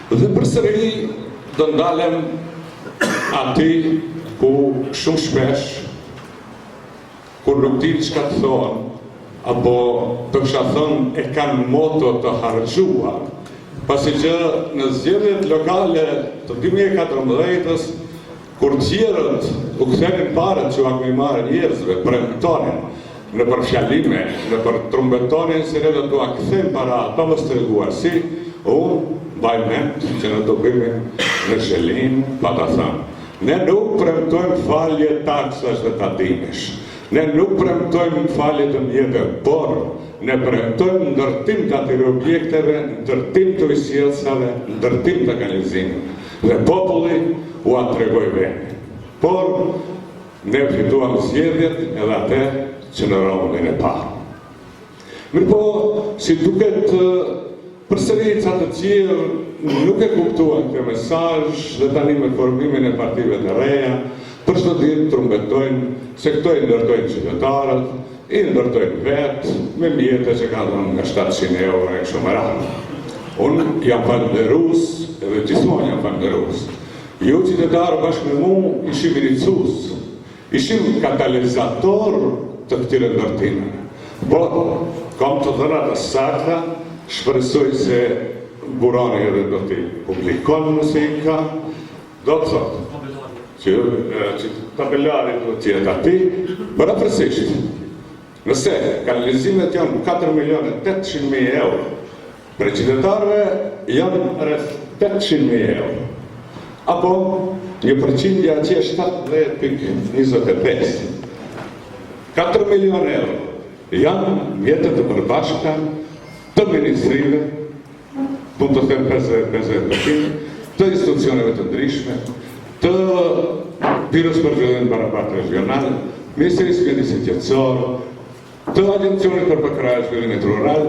Dhe përsëri do ndalem aty ku shumë shpesh kur nuk di çka të thonë, apo të kisha thënë e kanë moto të harxhuar, pasi që në zgjedhjet lokale të 2014-s, kur tjerët u kthenin parët që u marrën njerëzve, premtonin në për fjalime, në për trumbetonin se ne do t'u kthejmë para pa mos treguar si, unë mbaj mend që ne do bëjmë në Zhelin pa ta thënë. Ne nuk premtojmë falje taksash dhe tatimesh. Ne nuk premtojmë falje të mjeteve, por ne premtojmë ndërtim të atyre objekteve, ndërtim të ujësjellsave, ndërtim të kanalizimit. Dhe populli u atregoi vendin. Por ne fituam zgjedhjet edhe atë që në rondin e parë. Mirëpo, si duket përsëri ca të tjerë nuk e kuptuan këtë mesazh dhe tani me formimin e partive të reja, për çdo ditë trumbetojnë se këto i ndërtojnë qytetarët, i ndërtojnë vetë me mjete që kanë dhënë nga 700 euro e kështu me radhë. Unë jam falënderues edhe gjithmonë jam falënderues. Ju qytetarë bashkë me mu ishim iniciues, ishim katalizator të këtyre ndërtimeve. Po, kam të dhëna të sakta, shpresoj se burani edhe do t'i publikon nëse i ka, do të thotë që tabelari do t'jetë ati, përafërsisht. Nëse kanalizimet janë 4.800.000 euro, për qytetarëve janë rreth 800.000 euro, apo një përqindje atje 17.25. 4 milion euro janë mjetet të përbashkëta të ministrive, pun të them 50%, të institucioneve të ndryshme, të Biros për Zhvillim Barabat Regional, Ministrisë Mjedisë Qendrore, të Agencionit për Zhvillimit Rural,